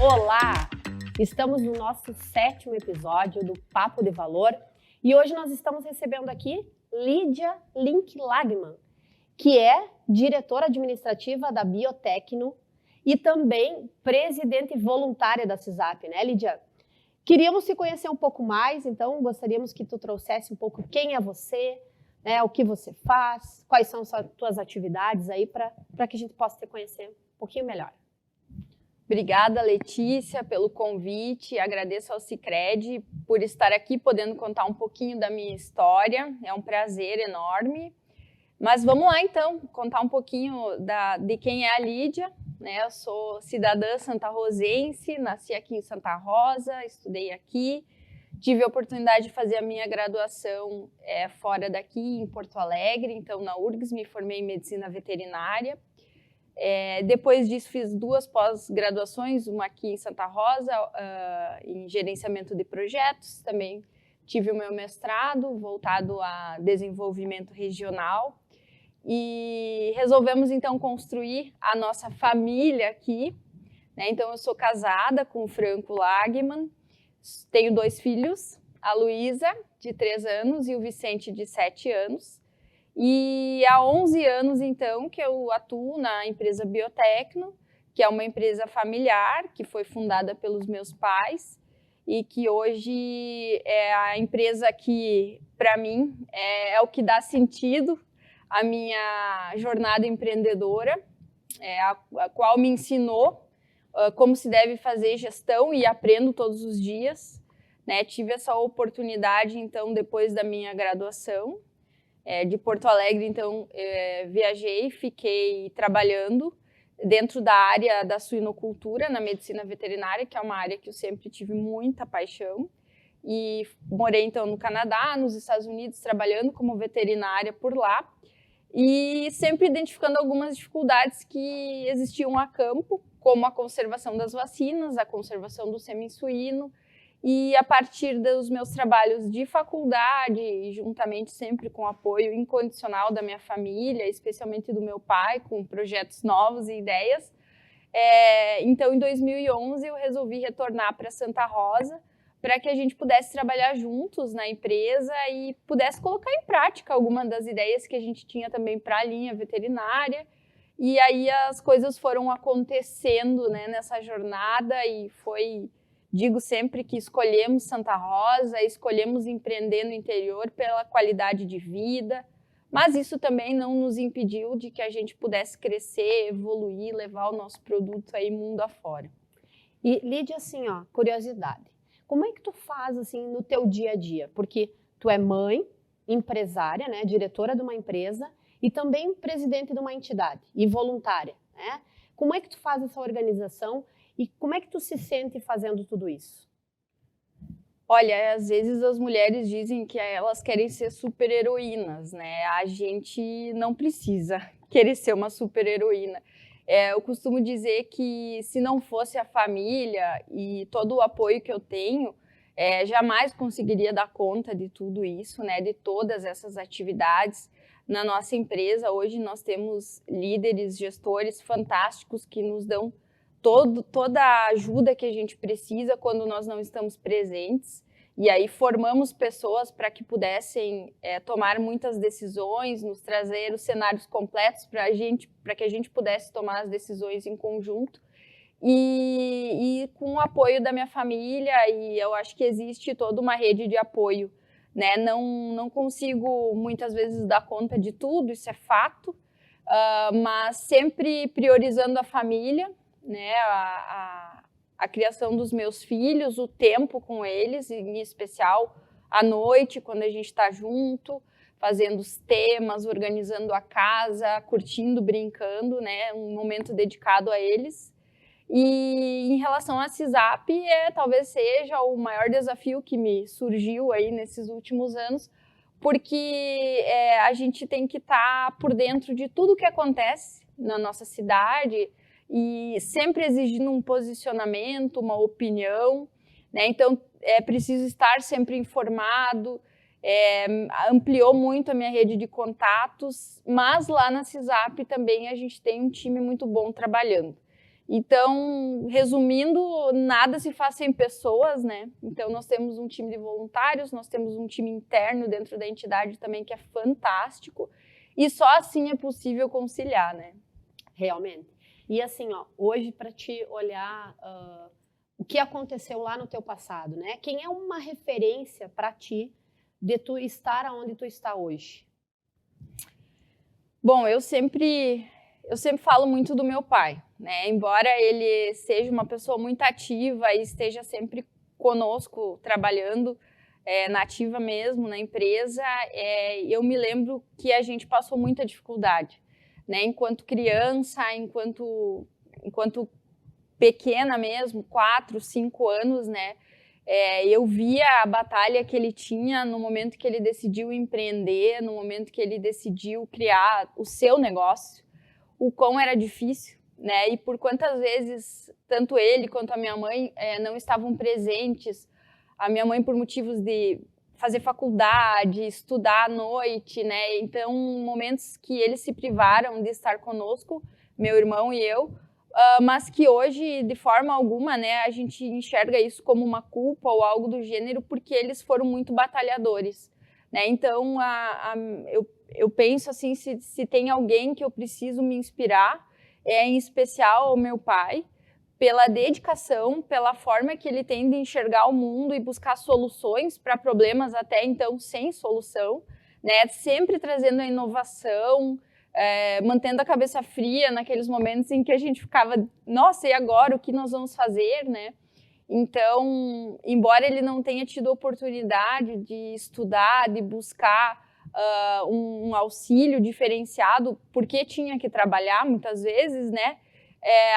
Olá! Estamos no nosso 7º episódio do Papo de Valor e hoje nós estamos recebendo aqui Lídia Link-Lagman, que é diretora administrativa da Biotecno e também presidente voluntária da CISAP, né, Lídia? Queríamos te conhecer um pouco mais, então gostaríamos que tu trouxesse um pouco quem é você, né, o que você faz, quais são as tuas atividades aí para que a gente possa te conhecer um pouquinho melhor. Obrigada, Letícia, pelo convite. Agradeço ao Sicredi por estar aqui, podendo contar um pouquinho da minha história. É um prazer enorme. Mas vamos lá, então, contar um pouquinho de quem é a Lídia. Né? Eu sou cidadã santarrosense, nasci aqui em Santa Rosa, estudei aqui. Tive a oportunidade de fazer a minha graduação fora daqui, em Porto Alegre. Então, na URGS, me formei em Medicina Veterinária. Depois disso, fiz 2 pós-graduações, uma aqui em Santa Rosa, em gerenciamento de projetos. Também tive o meu mestrado voltado a desenvolvimento regional. E resolvemos, então, construir a nossa família aqui. Né? Então, eu sou casada com o Franco Lagman, tenho 2 filhos, a Luísa, de 3 anos, e o Vicente, de 7 anos. E há 11 anos, então, que eu atuo na empresa Biotecno, que é uma empresa familiar, que foi fundada pelos meus pais e que hoje é a empresa que, para mim, é o que dá sentido à minha jornada empreendedora, a qual me ensinou como se deve fazer gestão e aprendo todos os dias. Né? Tive essa oportunidade, então, depois da minha graduação, de Porto Alegre, então, viajei, fiquei trabalhando dentro da área da suinocultura, na medicina veterinária, que é uma área que eu sempre tive muita paixão. E morei, então, no Canadá, nos Estados Unidos, trabalhando como veterinária por lá. E sempre identificando algumas dificuldades que existiam a campo, como a conservação das vacinas, a conservação do sêmen suíno. E a partir dos meus trabalhos de faculdade, e juntamente sempre com o apoio incondicional da minha família, especialmente do meu pai, com projetos novos e ideias, então em 2011 eu resolvi retornar para Santa Rosa para que a gente pudesse trabalhar juntos na empresa e pudesse colocar em prática algumas das ideias que a gente tinha também para a linha veterinária. E aí as coisas foram acontecendo, né, nessa jornada e foi... Digo sempre que escolhemos Santa Rosa, escolhemos empreender no interior pela qualidade de vida, mas isso também não nos impediu de que a gente pudesse crescer, evoluir, levar o nosso produto aí mundo afora. E, Lídia, assim, ó, curiosidade, como é que tu faz, assim, no teu dia a dia? Porque tu é mãe, empresária, né, diretora de uma empresa e também presidente de uma entidade e voluntária, né? Como é que tu faz essa organização? E como é que tu se sente fazendo tudo isso? Olha, às vezes as mulheres dizem que elas querem ser super-heroínas, né? A gente não precisa querer ser uma super-heroína. Eu costumo dizer que se não fosse a família e todo o apoio que eu tenho, jamais conseguiria dar conta de tudo isso, né? De todas essas atividades. Na nossa empresa, hoje nós temos líderes, gestores fantásticos que nos dão toda a ajuda que a gente precisa quando nós não estamos presentes. E aí formamos pessoas para que pudessem tomar muitas decisões, nos trazer os cenários completos para que a gente pudesse tomar as decisões em conjunto. E com o apoio da minha família, e eu acho que existe toda uma rede de apoio. Né? Não consigo muitas vezes dar conta de tudo, isso é fato, mas sempre priorizando a família, né, a criação dos meus filhos, o tempo com eles, em especial à noite, quando a gente está junto, fazendo os temas, organizando a casa, curtindo, brincando, né, um momento dedicado a eles. E em relação à CISAP, talvez seja o maior desafio que me surgiu aí nesses últimos anos, porque a gente tem que estar por dentro de tudo que acontece na nossa cidade, e sempre exigindo um posicionamento, uma opinião, né? Então, é preciso estar sempre informado, ampliou muito a minha rede de contatos, mas lá na CISAP também a gente tem um time muito bom trabalhando. Então, resumindo, nada se faz sem pessoas, né? Então, nós temos um time de voluntários, nós temos um time interno dentro da entidade também que é fantástico, e só assim é possível conciliar, né? Realmente. E assim, ó, hoje para te olhar o que aconteceu lá no teu passado, né? Quem é uma referência para ti de tu estar onde tu está hoje? Bom, eu sempre falo muito do meu pai, né? Embora ele seja uma pessoa muito ativa e esteja sempre conosco, trabalhando na ativa mesmo, na empresa, eu me lembro que a gente passou muita dificuldade, né? Enquanto criança, enquanto pequena mesmo, 4, 5 anos, né? Eu via a batalha que ele tinha no momento que ele decidiu empreender, no momento que ele decidiu criar o seu negócio, o quão era difícil, né? E por quantas vezes tanto ele quanto a minha mãe não estavam presentes. A minha mãe por motivos de fazer faculdade, estudar à noite, né? Então, momentos que eles se privaram de estar conosco, meu irmão e eu, mas que hoje, de forma alguma, né, a gente enxerga isso como uma culpa ou algo do gênero, porque eles foram muito batalhadores, né? Então, eu penso assim, se tem alguém que eu preciso me inspirar, em especial o meu pai, pela dedicação, pela forma que ele tem de enxergar o mundo e buscar soluções para problemas até então sem solução, né? Sempre trazendo a inovação, mantendo a cabeça fria naqueles momentos em que a gente ficava, nossa, e agora o que nós vamos fazer, né? Então, embora ele não tenha tido oportunidade de estudar, de buscar um auxílio diferenciado, porque tinha que trabalhar muitas vezes, né?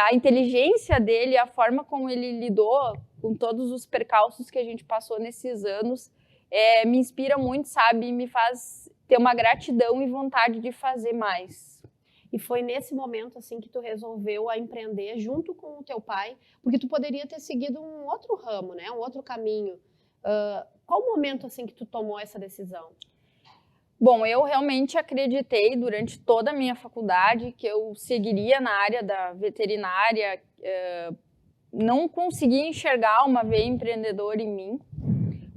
A inteligência dele, a forma como ele lidou com todos os percalços que a gente passou nesses anos, me inspira muito, sabe? E me faz ter uma gratidão e vontade de fazer mais. E foi nesse momento assim que tu resolveu a empreender junto com o teu pai, porque tu poderia ter seguido um outro ramo, né? Um outro caminho. Qual o momento assim que tu tomou essa decisão? Bom, eu realmente acreditei durante toda a minha faculdade que eu seguiria na área da veterinária. Não consegui enxergar uma veia empreendedora em mim.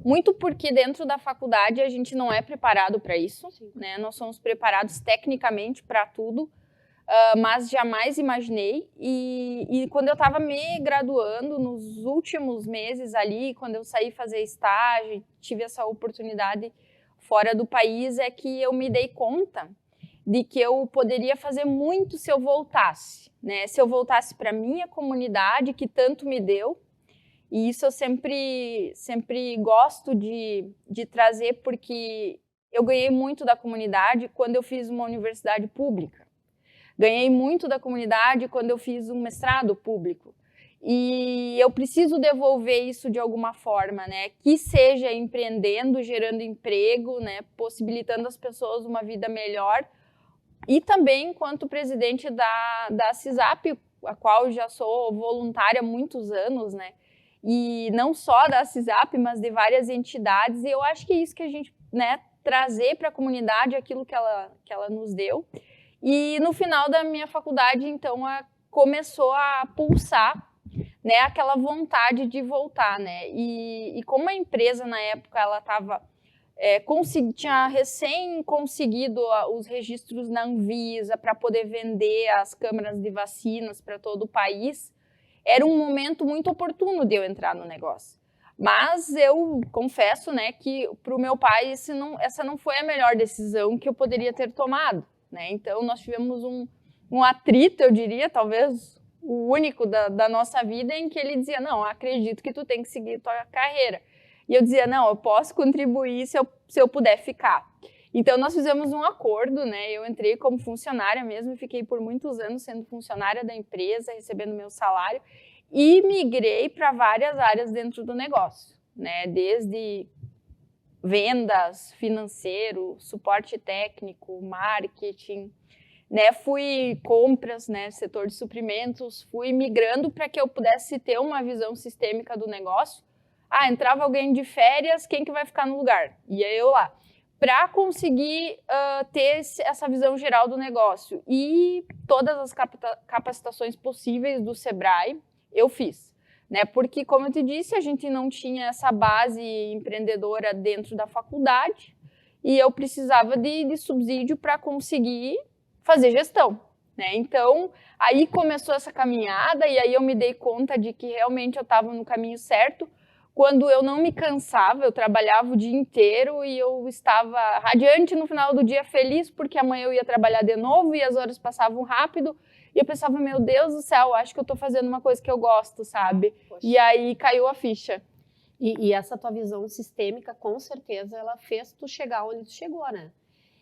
Muito porque dentro da faculdade a gente não é preparado para isso, né? Nós somos preparados tecnicamente para tudo, mas jamais imaginei. E quando eu estava me graduando, nos últimos meses ali, quando eu saí fazer estágio, tive essa oportunidade fora do país, é que eu me dei conta de que eu poderia fazer muito se eu voltasse, né? Se eu voltasse para a minha comunidade, que tanto me deu. E isso eu sempre gosto de trazer, porque eu ganhei muito da comunidade quando eu fiz uma universidade pública. Ganhei muito da comunidade quando eu fiz um mestrado público. E eu preciso devolver isso de alguma forma, né? Que seja empreendendo, gerando emprego, né? Possibilitando às pessoas uma vida melhor. E também enquanto presidente da CISAP, a qual já sou voluntária há muitos anos, né? E não só da CISAP, mas de várias entidades, e eu acho que é isso que a gente, né, trazer para a comunidade aquilo que ela nos deu. E no final da minha faculdade, então, começou a pulsar, né, aquela vontade de voltar, né, e como a empresa na época, ela estava, tinha recém conseguido os registros na Anvisa para poder vender as câmaras de vacinas para todo o país, era um momento muito oportuno de eu entrar no negócio. Mas eu confesso, né, que para o meu pai essa não foi a melhor decisão que eu poderia ter tomado, né? Então nós tivemos um atrito, eu diria, talvez o único da nossa vida, em que ele dizia, não, acredito que tu tem que seguir tua carreira. E eu dizia, não, eu posso contribuir se eu puder ficar. Então, nós fizemos um acordo, né? Eu entrei como funcionária mesmo e fiquei por muitos anos sendo funcionária da empresa, recebendo meu salário, e migrei para várias áreas dentro do negócio, né? Desde vendas, financeiro, suporte técnico, marketing, né? Fui compras, né? Setor de suprimentos, fui migrando para que eu pudesse ter uma visão sistêmica do negócio. Entrava alguém de férias, quem que vai ficar no lugar? Ia eu lá. para conseguir ter essa visão geral do negócio. E todas as capacitações possíveis do Sebrae eu fiz, né? Porque, como eu te disse, a gente não tinha essa base empreendedora dentro da faculdade e eu precisava de subsídio para conseguir fazer gestão, né? Então, aí começou essa caminhada e aí eu me dei conta de que realmente eu estava no caminho certo. Quando eu não me cansava, eu trabalhava o dia inteiro e eu estava radiante no final do dia, feliz porque amanhã eu ia trabalhar de novo e as horas passavam rápido. E eu pensava, meu Deus do céu, acho que eu estou fazendo uma coisa que eu gosto, sabe? Poxa. E aí caiu a ficha. E essa tua visão sistêmica, com certeza, ela fez tu chegar onde tu chegou, né?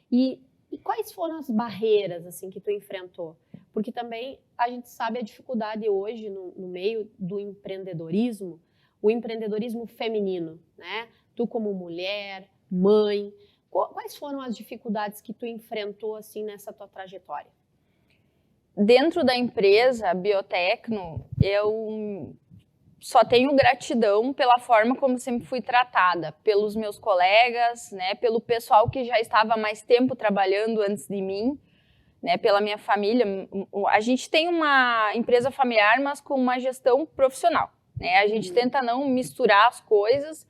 E quais foram as barreiras, assim, que tu enfrentou? Porque também a gente sabe a dificuldade hoje no meio do empreendedorismo, o empreendedorismo feminino, né? Tu como mulher, mãe, quais foram as dificuldades que tu enfrentou assim nessa tua trajetória? Dentro da empresa Biotecno, eu só tenho gratidão pela forma como sempre fui tratada, pelos meus colegas, né, pelo pessoal que já estava há mais tempo trabalhando antes de mim, né, pela minha família. A gente tem uma empresa familiar, mas com uma gestão profissional. Né? A gente tenta não misturar as coisas,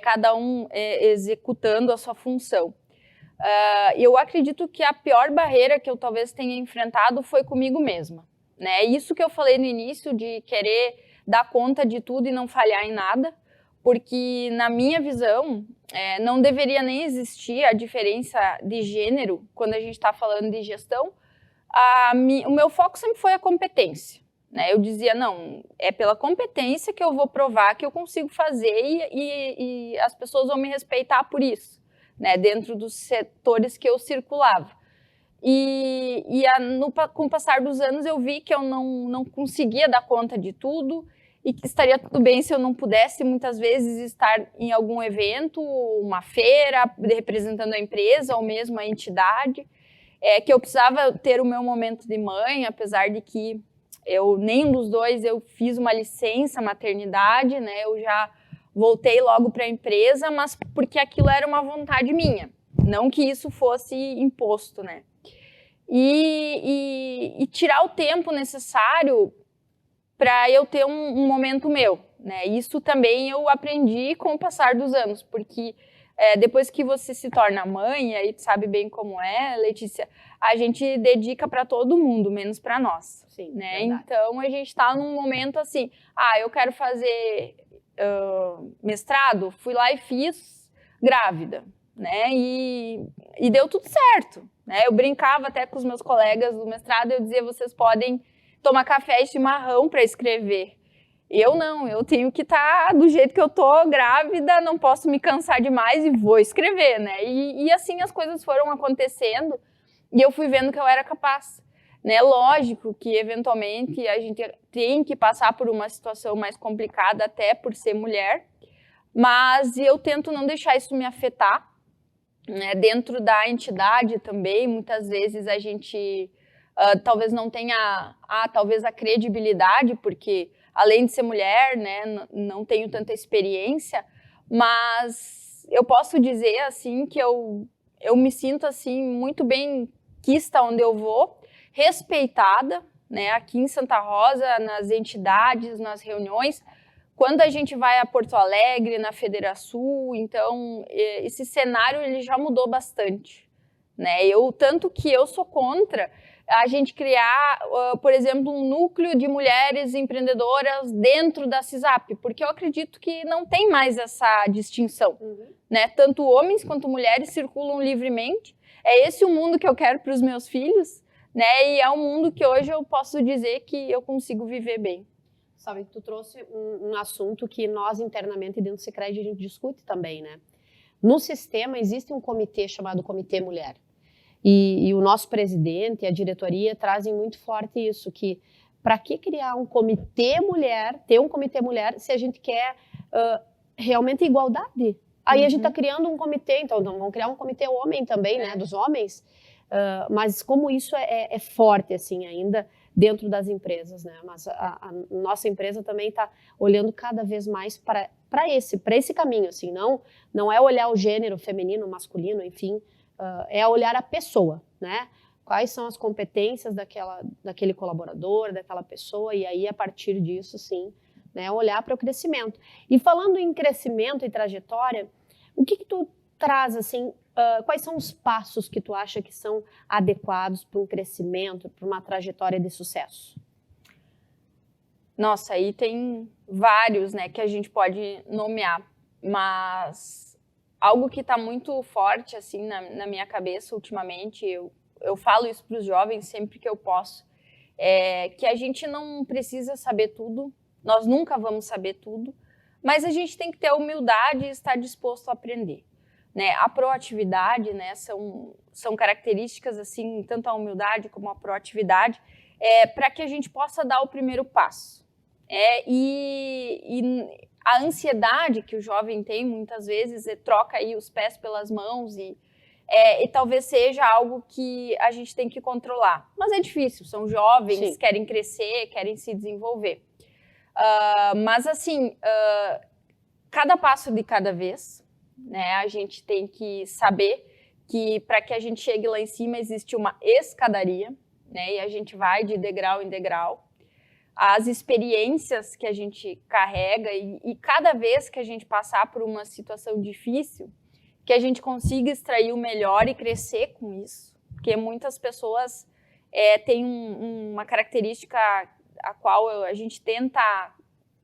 cada um executando a sua função. Eu acredito que a pior barreira que eu talvez tenha enfrentado foi comigo mesma. Né? Isso que eu falei no início, de querer dar conta de tudo e não falhar em nada, porque na minha visão não deveria nem existir a diferença de gênero quando a gente está falando de gestão. O meu foco sempre foi a competência. Né? Eu dizia, não, é pela competência que eu vou provar que eu consigo fazer e as pessoas vão me respeitar por isso, né? Dentro dos setores que eu circulava. Com o passar dos anos eu vi que eu não conseguia dar conta de tudo e que estaria tudo bem se eu não pudesse muitas vezes estar em algum evento, uma feira, representando a empresa ou mesmo a entidade, que eu precisava ter o meu momento de mãe, apesar de que nenhum dos dois eu fiz uma licença maternidade, né? Eu já voltei logo para a empresa, mas porque aquilo era uma vontade minha, não que isso fosse imposto, né? E tirar o tempo necessário para eu ter um momento meu, né? Isso também eu aprendi com o passar dos anos, porque depois que você se torna mãe, aí tu sabe bem como é, Letícia, a gente dedica para todo mundo, menos para nós. Sim, né? Verdade. Então, a gente está num momento assim, eu quero fazer mestrado, fui lá e fiz grávida, né? E deu tudo certo, né? Eu brincava até com os meus colegas do mestrado, eu dizia, vocês podem tomar café e chimarrão para escrever. Eu não, eu tenho que estar do jeito que eu tô, grávida, não posso me cansar demais e vou escrever, né? E assim as coisas foram acontecendo e eu fui vendo que eu era capaz, né? Lógico que eventualmente a gente tem que passar por uma situação mais complicada até por ser mulher, mas eu tento não deixar isso me afetar, né? Dentro da entidade também, muitas vezes a gente talvez não tenha talvez a credibilidade, porque além de ser mulher, né, não tenho tanta experiência, mas eu posso dizer assim que eu me sinto assim muito bem quista onde eu vou, respeitada, né, aqui em Santa Rosa, nas entidades, nas reuniões. Quando a gente vai a Porto Alegre, na Federação, então esse cenário ele já mudou bastante, né? Tanto que eu sou contra a gente criar, por exemplo, um núcleo de mulheres empreendedoras dentro da CISAP, porque eu acredito que não tem mais essa distinção, né? Tanto homens quanto mulheres circulam livremente. É esse o mundo que eu quero para os meus filhos, né? E é um mundo que hoje eu posso dizer que eu consigo viver bem. Sabe, tu trouxe um assunto que nós internamente dentro do Sicredi a gente discute também, né? No sistema existe um comitê chamado Comitê Mulher. E o nosso presidente e a diretoria trazem muito forte isso, que para que criar um comitê mulher, ter um comitê mulher, se a gente quer realmente igualdade? Aí a gente está criando um comitê, então vamos criar um comitê homem também, né, dos homens, mas como isso é forte assim ainda dentro das empresas, né? Mas a nossa empresa também está olhando cada vez mais para para esse caminho, assim, não é olhar o gênero feminino, masculino, enfim, é olhar a pessoa, né? Quais são as competências daquele colaborador, daquela pessoa, e aí, a partir disso, sim, né, olhar para o crescimento. E falando em crescimento e trajetória, o que tu traz, assim, quais são os passos que tu acha que são adequados para um crescimento, para uma trajetória de sucesso? Nossa, aí tem vários, né, que a gente pode nomear, mas algo que está muito forte, assim, na minha cabeça ultimamente, eu falo isso para os jovens sempre que eu posso, é que a gente não precisa saber tudo, nós nunca vamos saber tudo, mas a gente tem que ter a humildade e estar disposto a aprender. Né? A proatividade, né, são características, assim, tanto a humildade como a proatividade, para que a gente possa dar o primeiro passo. E a ansiedade que o jovem tem, muitas vezes, troca aí os pés pelas mãos e talvez seja algo que a gente tem que controlar. Mas é difícil, são jovens, sim, querem crescer, querem se desenvolver. Mas, assim, cada passo de cada vez, né, a gente tem que saber que para que a gente chegue lá em cima existe uma escadaria, né, e a gente vai de degrau em degrau. As experiências que a gente carrega e cada vez que a gente passar por uma situação difícil, que a gente consiga extrair o melhor e crescer com isso, porque muitas pessoas têm uma característica a qual a gente tenta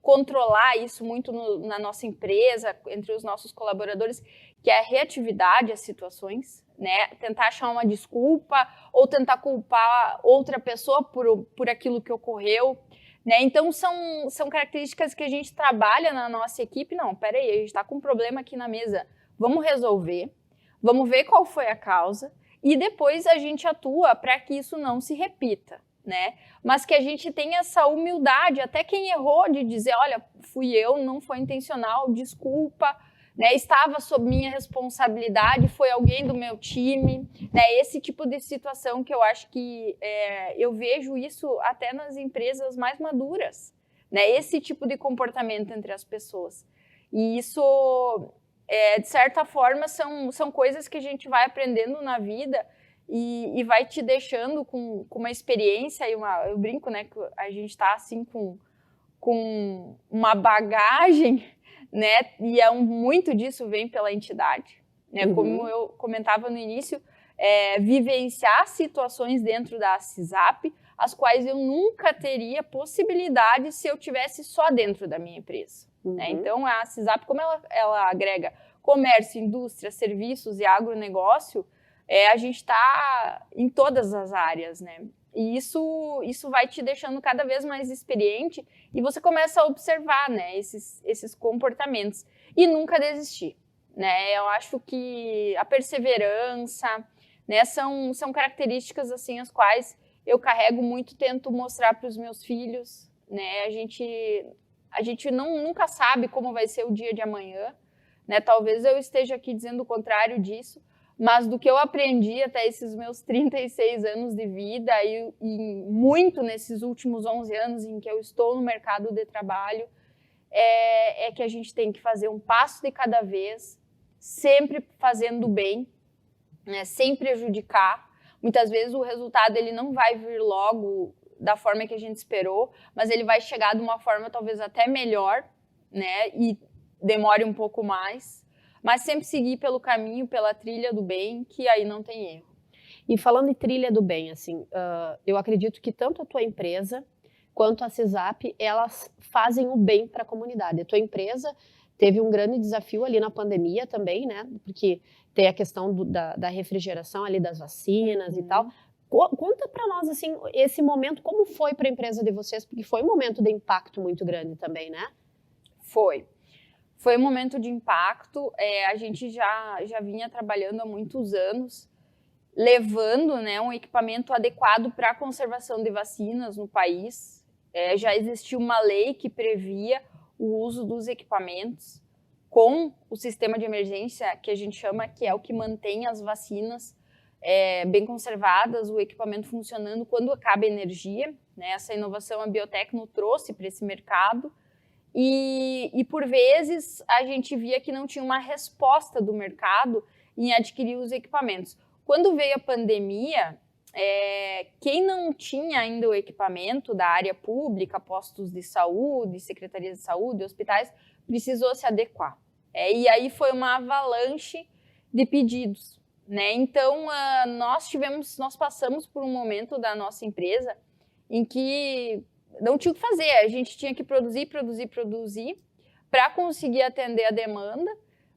controlar isso muito na nossa empresa, entre os nossos colaboradores, que é a reatividade às situações, né? Tentar achar uma desculpa ou tentar culpar outra pessoa por aquilo que ocorreu. Né? Então, são características que a gente trabalha na nossa equipe. Não, peraí, a gente está com um problema aqui na mesa. Vamos resolver, vamos ver qual foi a causa e depois a gente atua para que isso não se repita. Né? Mas que a gente tenha essa humildade, até quem errou, de dizer, olha, fui eu, não foi intencional, desculpa, né? Estava sob minha responsabilidade, foi alguém do meu time, né? Esse tipo de situação que eu acho que eu vejo isso até nas empresas mais maduras, né? Esse tipo de comportamento entre as pessoas. E isso, de certa forma, são coisas que a gente vai aprendendo na vida e vai te deixando com uma experiência, eu brinco, né, que a gente está assim com uma bagagem, né, e muito disso vem pela entidade, né, como eu comentava no início, vivenciar situações dentro da CISAP, as quais eu nunca teria possibilidade se eu tivesse só dentro da minha empresa. Né? Então, a CISAP, como ela agrega comércio, indústria, serviços e agronegócio, a gente está em todas as áreas, né? E isso vai te deixando cada vez mais experiente e você começa a observar, né, esses comportamentos e nunca desistir, né? Eu acho que a perseverança, né, são características assim as quais eu carrego muito, tento mostrar para os meus filhos, né? A gente nunca sabe como vai ser o dia de amanhã, né? Talvez eu esteja aqui dizendo o contrário disso. Mas do que eu aprendi até esses meus 36 anos de vida e muito nesses últimos 11 anos em que eu estou no mercado de trabalho, é que a gente tem que fazer um passo de cada vez, sempre fazendo bem, né, sem prejudicar. Muitas vezes o resultado ele não vai vir logo da forma que a gente esperou, mas ele vai chegar de uma forma talvez até melhor, né, e demore um pouco mais. Mas sempre seguir pelo caminho, pela trilha do bem, que aí não tem erro. E falando em trilha do bem, assim, eu acredito que tanto a tua empresa quanto a CISAP, elas fazem o bem para a comunidade. A tua empresa teve um grande desafio ali na pandemia também, né? Porque tem a questão da refrigeração ali das vacinas e tal. Conta para nós, assim, esse momento, como foi para a empresa de vocês? Porque foi um momento de impacto muito grande também, né? Foi um momento de impacto, a gente já vinha trabalhando há muitos anos, levando, né, um equipamento adequado para a conservação de vacinas no país. Já existia uma lei que previa o uso dos equipamentos com o sistema de emergência, que a gente chama, que é o que mantém as vacinas bem conservadas, o equipamento funcionando quando acaba a energia. Né? Essa inovação a Biotecno trouxe para esse mercado. e por vezes a gente via que não tinha uma resposta do mercado em adquirir os equipamentos. Quando veio a pandemia, quem não tinha ainda o equipamento da área pública, postos de saúde, secretarias de saúde, hospitais, precisou se adequar. E aí foi uma avalanche de pedidos, né? Então, nós passamos por um momento da nossa empresa em que não tinha o que fazer, a gente tinha que produzir para conseguir atender a demanda,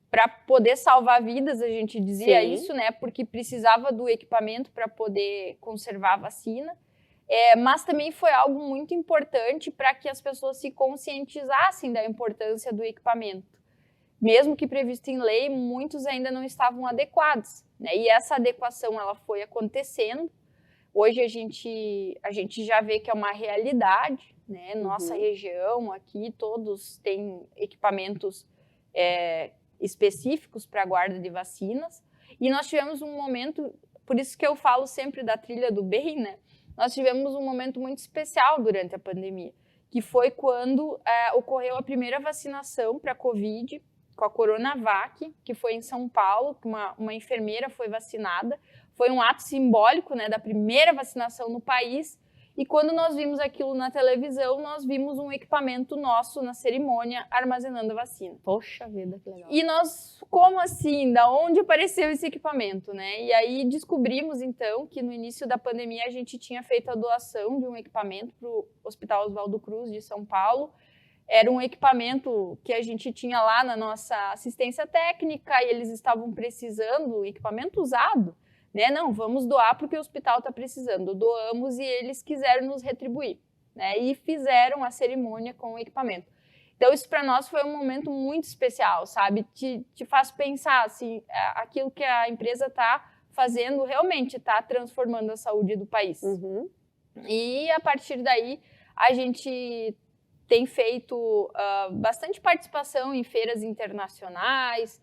para poder salvar vidas, a gente dizia isso, né? Porque precisava do equipamento para poder conservar a vacina. Mas também foi algo muito importante para que as pessoas se conscientizassem da importância do equipamento. Mesmo que previsto em lei, muitos ainda não estavam adequados, né? E essa adequação ela foi acontecendo. Hoje a gente já vê que é uma realidade, né? Nossa região aqui, todos têm equipamentos específicos para a guarda de vacinas. E nós tivemos um momento, por isso que eu falo sempre da trilha do bem, né? Nós tivemos um momento muito especial durante a pandemia, que foi quando ocorreu a primeira vacinação para a Covid, com a Coronavac, que foi em São Paulo, que uma enfermeira foi vacinada. Foi um ato simbólico, né, da primeira vacinação no país. E quando nós vimos aquilo na televisão, nós vimos um equipamento nosso na cerimônia armazenando a vacina. Poxa vida, que legal. E nós, como assim? Da onde apareceu esse equipamento, né? E aí descobrimos, então, que no início da pandemia a gente tinha feito a doação de um equipamento para o Hospital Oswaldo Cruz de São Paulo. Era um equipamento que a gente tinha lá na nossa assistência técnica e eles estavam precisando, equipamento usado, né? Não, vamos doar porque o hospital está precisando. Doamos e eles quiseram nos retribuir, né? E fizeram a cerimônia com o equipamento. Então, isso para nós foi um momento muito especial, sabe? Te faz pensar, assim, aquilo que a empresa está fazendo realmente está transformando a saúde do país. E, a partir daí, a gente tem feito bastante participação em feiras internacionais.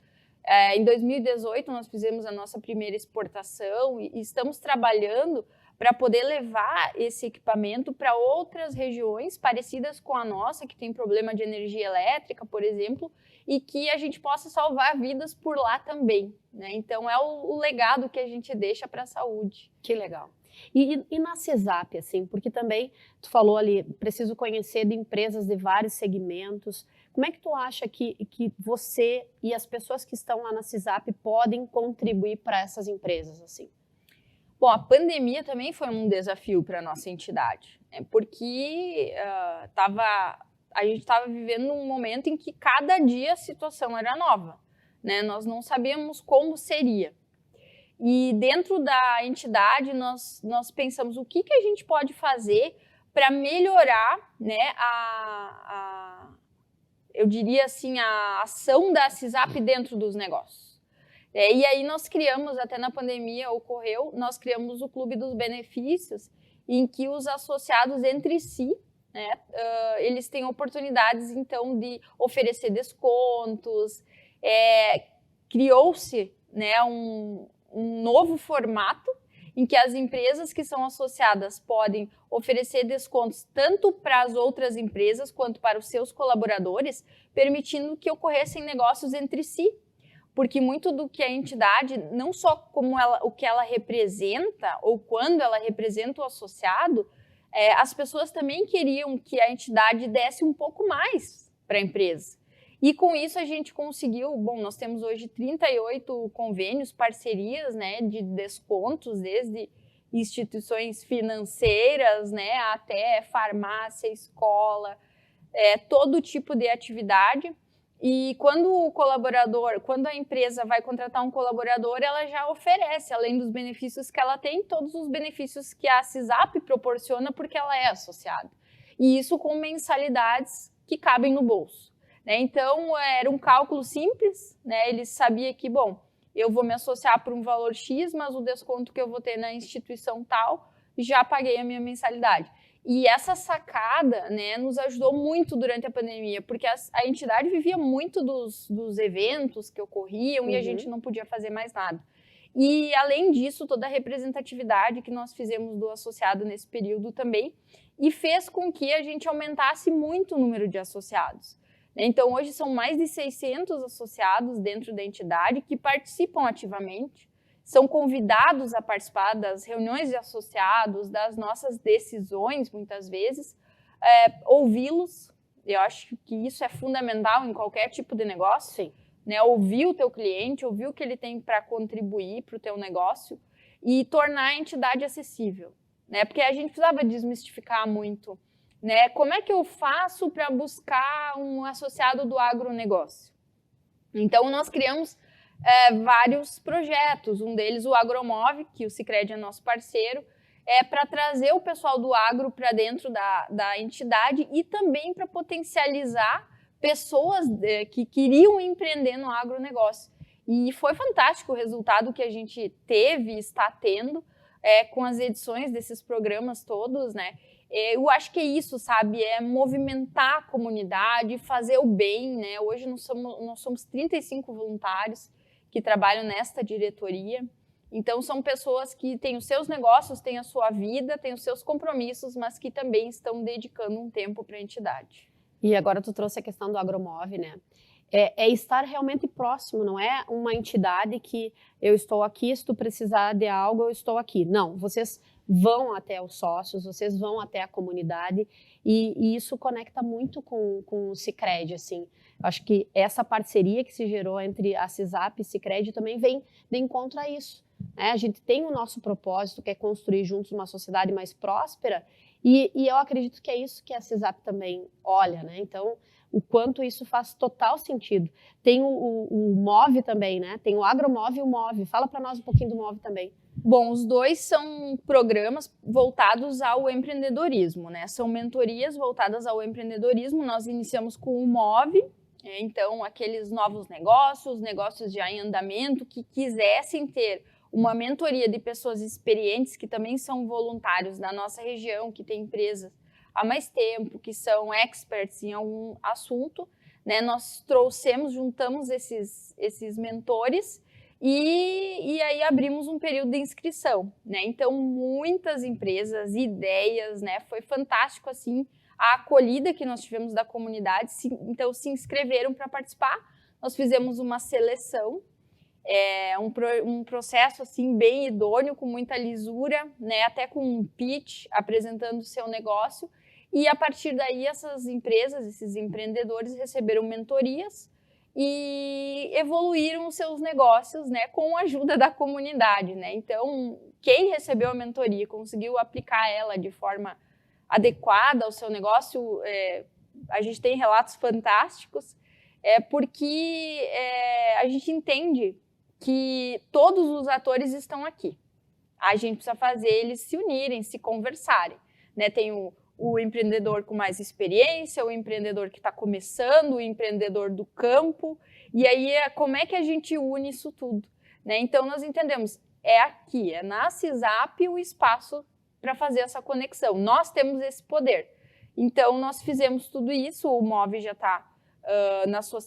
Em 2018, nós fizemos a nossa primeira exportação e estamos trabalhando para poder levar esse equipamento para outras regiões parecidas com a nossa, que tem problema de energia elétrica, por exemplo, e que a gente possa salvar vidas por lá também, né? Então, é o legado que a gente deixa para a saúde. Que legal. E na CESAP, assim, porque também tu falou ali, preciso conhecer de empresas de vários segmentos. Como é que tu acha que você e as pessoas que estão lá na CESAP podem contribuir para essas empresas, assim? Bom, a pandemia também foi um desafio para a nossa entidade, né? Porque a gente estava vivendo um momento em que cada dia a situação era nova, né? Nós não sabíamos como seria. E dentro da entidade, nós pensamos o que a gente pode fazer para melhorar, né, eu diria assim, a ação da CESAP dentro dos negócios. E aí nós criamos, até na pandemia ocorreu, nós criamos o Clube dos Benefícios, em que os associados entre si, né, eles têm oportunidades, então, de oferecer descontos. Criou-se, né, um novo formato em que as empresas que são associadas podem oferecer descontos tanto para as outras empresas quanto para os seus colaboradores, permitindo que ocorressem negócios entre si. Porque muito do que a entidade, não só como o que ela representa ou quando ela representa o associado, as pessoas também queriam que a entidade desse um pouco mais para a empresa. E com isso a gente conseguiu, nós temos hoje 38 convênios, parcerias, né, de descontos, desde instituições financeiras, né, até farmácia, escola, todo tipo de atividade. E quando a empresa vai contratar um colaborador, ela já oferece, além dos benefícios que ela tem, todos os benefícios que a CESAP proporciona porque ela é associada. E isso com mensalidades que cabem no bolso. Então, era um cálculo simples, né? Ele sabia que, eu vou me associar por um valor X, mas o desconto que eu vou ter na instituição tal, já paguei a minha mensalidade. E essa sacada, né, nos ajudou muito durante a pandemia, porque a entidade vivia muito dos eventos que ocorriam e a gente não podia fazer mais nada. E, além disso, toda a representatividade que nós fizemos do associado nesse período também, e fez com que a gente aumentasse muito o número de associados. Então, hoje são mais de 600 associados dentro da entidade que participam ativamente, são convidados a participar das reuniões de associados, das nossas decisões, muitas vezes, ouvi-los. Eu acho que isso é fundamental em qualquer tipo de negócio. Sim. Né? Ouvir o teu cliente, ouvir o que ele tem para contribuir para o teu negócio e tornar a entidade acessível. Né? Porque a gente precisava desmistificar muito. Né? Como é que eu faço para buscar um associado do agronegócio? Então, nós criamos vários projetos. Um deles, o Agromove, que o Sicredi é nosso parceiro, para trazer o pessoal do agro para dentro da entidade e também para potencializar pessoas que queriam empreender no agronegócio. E foi fantástico o resultado que a gente teve e está tendo com as edições desses programas todos, né? Eu acho que é isso, sabe? É movimentar a comunidade, fazer o bem, né? Hoje nós somos 35 voluntários que trabalham nesta diretoria. Então, são pessoas que têm os seus negócios, têm a sua vida, têm os seus compromissos, mas que também estão dedicando um tempo para a entidade. E agora tu trouxe a questão do Agromove, né? É estar realmente próximo, não é uma entidade que eu estou aqui, se tu precisar de algo, eu estou aqui. Não, vocês vão até os sócios, vocês vão até a comunidade e isso conecta muito com o Sicredi, assim. Acho que essa parceria que se gerou entre a CISAP e o Sicredi também vem de encontro a isso. Né? A gente tem o nosso propósito, que é construir juntos uma sociedade mais próspera, e eu acredito que é isso que a CISAP também olha, né? Então, o quanto isso faz total sentido. Tem o MOVE também, né? Tem o Agromove e o MOVE. Fala para nós um pouquinho do MOVE também. Bom, os dois são programas voltados ao empreendedorismo, né? São mentorias voltadas ao empreendedorismo. Nós iniciamos com o MOVE, então aqueles novos negócios já em andamento, que quisessem ter uma mentoria de pessoas experientes que também são voluntários da nossa região, que tem empresas há mais tempo, que são experts em algum assunto, né? Nós juntamos esses mentores e aí abrimos um período de inscrição, né? Então, muitas empresas, ideias, né? Foi fantástico, assim, a acolhida que nós tivemos da comunidade, então se inscreveram para participar. Nós fizemos uma seleção, um processo assim bem idôneo, com muita lisura, né, até com um pitch apresentando o seu negócio, e a partir daí essas empresas, esses empreendedores receberam mentorias e evoluíram os seus negócios, né, com a ajuda da comunidade, né? Então, quem recebeu a mentoria conseguiu aplicar ela de forma adequada ao seu negócio, a gente tem relatos fantásticos, porque a gente entende que todos os atores estão aqui. A gente precisa fazer eles se unirem, se conversarem, né? Tem o empreendedor com mais experiência, o empreendedor que está começando, o empreendedor do campo, e aí como é que a gente une isso tudo, né? Então nós entendemos, aqui, na CISAP o espaço para fazer essa conexão. Nós temos esse poder. Então nós fizemos tudo isso, o MOVE já está na sua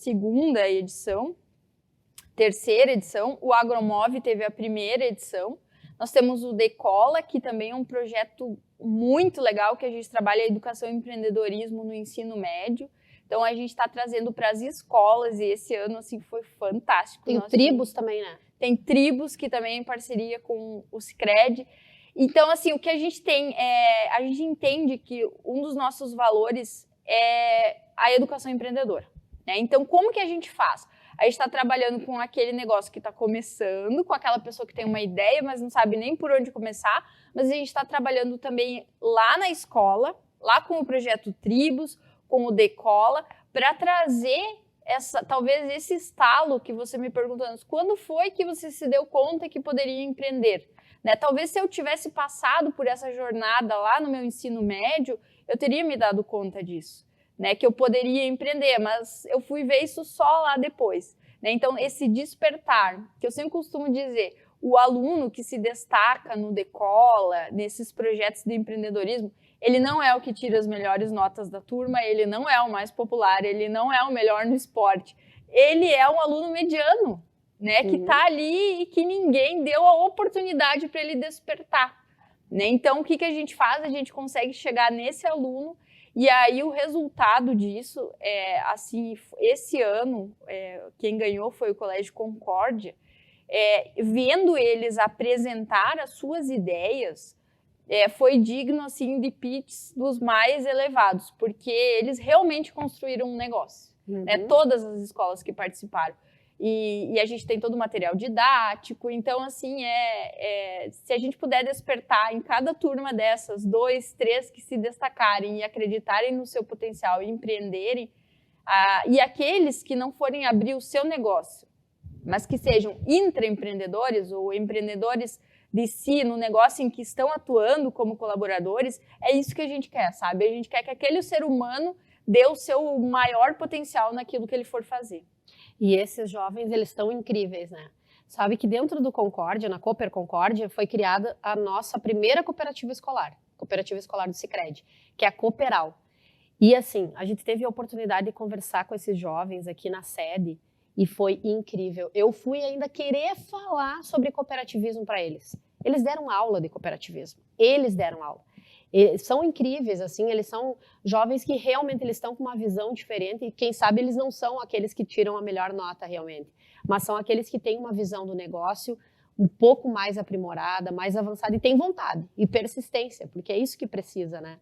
terceira edição, o Agromove teve a primeira edição. Nós temos o Decola, que também é um projeto muito legal, que a gente trabalha a educação e empreendedorismo no ensino médio. Então, a gente está trazendo para as escolas, e esse ano, assim, foi fantástico. Tem tribos também, né? Tem tribos, que também é em parceria com o Sicredi. Então, assim, o que a gente tem a gente entende que um dos nossos valores é a educação empreendedora, né? Então, como que a gente faz? A gente está trabalhando com aquele negócio que está começando, com aquela pessoa que tem uma ideia, mas não sabe nem por onde começar, mas a gente está trabalhando também lá na escola, lá com o projeto Tribos, com o Decola, para trazer talvez esse estalo que você me perguntou antes. Quando foi que você se deu conta que poderia empreender? Né? Talvez se eu tivesse passado por essa jornada lá no meu ensino médio, eu teria me dado conta disso. Né, que eu poderia empreender, mas eu fui ver isso só lá depois. Né? Então, esse despertar, que eu sempre costumo dizer, o aluno que se destaca no Decola, nesses projetos de empreendedorismo, ele não é o que tira as melhores notas da turma, ele não é o mais popular, ele não é o melhor no esporte. Ele é um aluno mediano, né, que está ali e que ninguém deu a oportunidade para ele despertar. Né? Então, o que a gente faz? A gente consegue chegar nesse aluno E aí o resultado disso, assim, esse ano, quem ganhou foi o Colégio Concórdia, vendo eles apresentar as suas ideias, foi digno assim de pitches dos mais elevados, porque eles realmente construíram um negócio, né? Todas as escolas que participaram. E a gente tem todo o material didático, então assim, se a gente puder despertar em cada turma dessas 2, 3 que se destacarem e acreditarem no seu potencial e empreenderem, e aqueles que não forem abrir o seu negócio, mas que sejam intraempreendedores ou empreendedores de si no negócio em que estão atuando como colaboradores, é isso que a gente quer, sabe? A gente quer que aquele ser humano dê o seu maior potencial naquilo que ele for fazer. E esses jovens, eles estão incríveis, né? Sabe que dentro do Concórdia, na Cooper Concórdia, foi criada a nossa primeira cooperativa escolar do Sicredi, que é a Cooperal. E assim, a gente teve a oportunidade de conversar com esses jovens aqui na sede e foi incrível. Eu fui ainda querer falar sobre cooperativismo para eles. Eles deram aula de cooperativismo. Eles deram aula. Eles são incríveis, assim, eles são jovens que realmente eles estão com uma visão diferente e quem sabe eles não são aqueles que tiram a melhor nota realmente, mas são aqueles que têm uma visão do negócio um pouco mais aprimorada, mais avançada e têm vontade e persistência, porque é isso que precisa, né?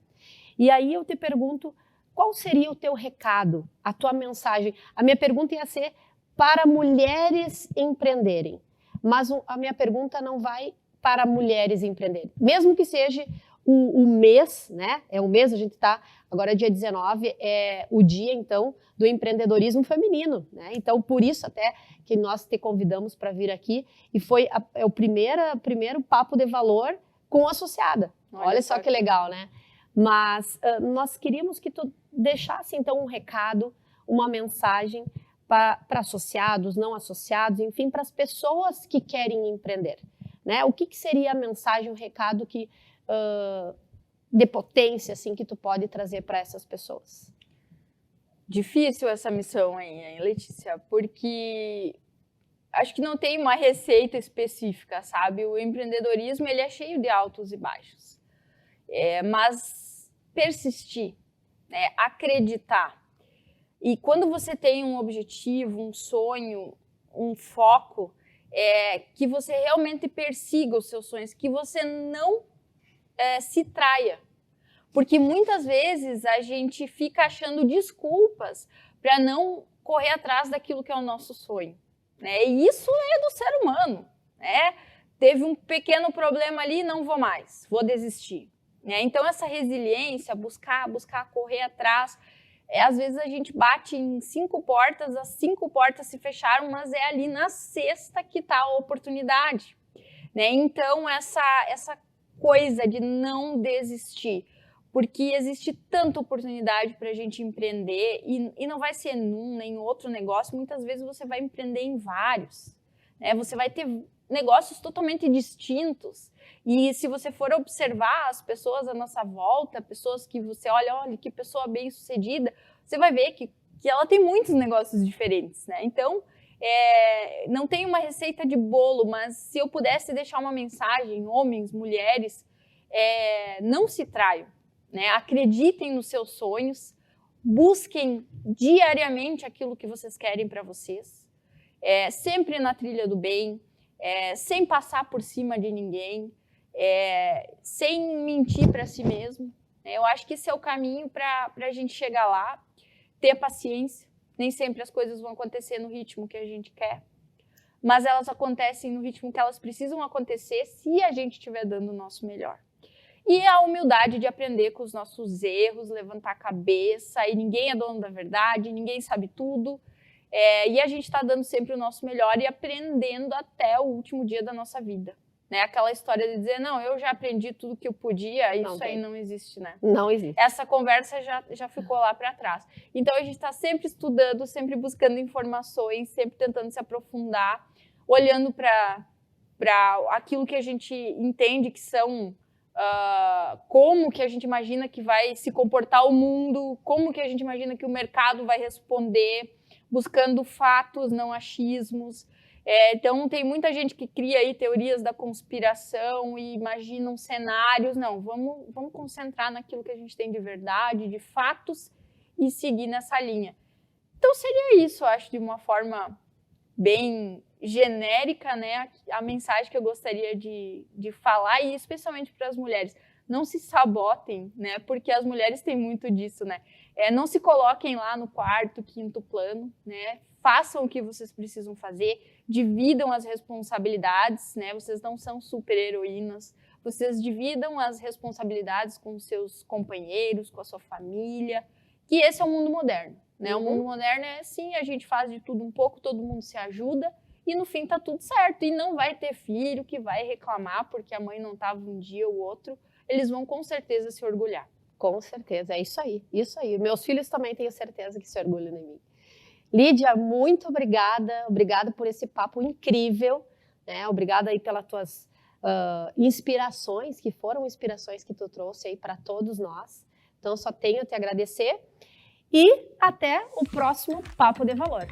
E aí eu te pergunto, qual seria o teu recado, a tua mensagem? A minha pergunta ia ser para mulheres empreenderem, mas a minha pergunta não vai para mulheres empreenderem, mesmo que seja o mês, né? É o mês, a gente está, agora é dia 19, é o dia, então, do empreendedorismo feminino, né? Então, por isso até que nós te convidamos para vir aqui e foi o primeiro papo de valor com associada. Olha só que legal, né? Mas nós queríamos que tu deixasse, então, um recado, uma mensagem para associados, não associados, enfim, para as pessoas que querem empreender, né? O que seria a mensagem, o recado que de potência assim que tu pode trazer para essas pessoas? Difícil essa missão, hein, Letícia, porque acho que não tem uma receita específica, sabe? O empreendedorismo ele é cheio de altos e baixos, mas persistir, né? Acreditar. E quando você tem um objetivo, um sonho, um foco, que você realmente persiga os seus sonhos, que você não se traia. Porque muitas vezes a gente fica achando desculpas para não correr atrás daquilo que é o nosso sonho, né? E isso é do ser humano, né? Teve um pequeno problema ali, não vou mais, vou desistir, né? Então essa resiliência, buscar, correr atrás, às vezes a gente bate em 5 portas, as 5 portas se fecharam, mas é ali na 6ª que está a oportunidade, né? Então essa coisa de não desistir, porque existe tanta oportunidade para a gente empreender e não vai ser num nem outro negócio, muitas vezes você vai empreender em vários, né? Você vai ter negócios totalmente distintos e se você for observar as pessoas à nossa volta, pessoas que você olha que pessoa bem sucedida, você vai ver que ela tem muitos negócios diferentes, né? Então, não tem uma receita de bolo, mas se eu pudesse deixar uma mensagem, homens, mulheres, não se traiam, né? Acreditem nos seus sonhos, busquem diariamente aquilo que vocês querem para vocês, sempre na trilha do bem, sem passar por cima de ninguém, sem mentir para si mesmo. Eu acho que esse é o caminho para a gente chegar lá, ter paciência. Nem sempre as coisas vão acontecer no ritmo que a gente quer, mas elas acontecem no ritmo que elas precisam acontecer se a gente estiver dando o nosso melhor. E a humildade de aprender com os nossos erros, levantar a cabeça, e ninguém é dono da verdade, ninguém sabe tudo, e a gente está dando sempre o nosso melhor e aprendendo até o último dia da nossa vida. Né? Aquela história de dizer, não, eu já aprendi tudo que eu podia, isso aí não existe, né? Não existe. Essa conversa já ficou lá para trás. Então, a gente está sempre estudando, sempre buscando informações, sempre tentando se aprofundar, olhando para aquilo que a gente entende que são, como que a gente imagina que vai se comportar o mundo, como que a gente imagina que o mercado vai responder, buscando fatos, não achismos. Então, tem muita gente que cria aí teorias da conspiração e imaginam cenários. Não, vamos concentrar naquilo que a gente tem de verdade, de fatos, e seguir nessa linha. Então, seria isso, eu acho, de uma forma bem genérica, né? A mensagem que eu gostaria de falar, e especialmente para as mulheres. Não se sabotem, né? Porque as mulheres têm muito disso, né? Não se coloquem lá no quarto, quinto plano, né? Façam o que vocês precisam fazer, dividam as responsabilidades, né? Vocês não são super-heroínas, vocês dividam as responsabilidades com seus companheiros, com a sua família, que esse é o mundo moderno, né? O mundo moderno é assim, a gente faz de tudo um pouco, todo mundo se ajuda e no fim tá tudo certo. E não vai ter filho que vai reclamar porque a mãe não estava um dia ou outro, eles vão com certeza se orgulhar. Com certeza, é isso aí, isso aí. Meus filhos também tenho certeza que se orgulham de mim. Lídia, muito obrigada por esse papo incrível, né? Obrigada aí pelas tuas inspirações, que foram inspirações que tu trouxe aí para todos nós. Então, só tenho a te agradecer e até o próximo Papo de Valor.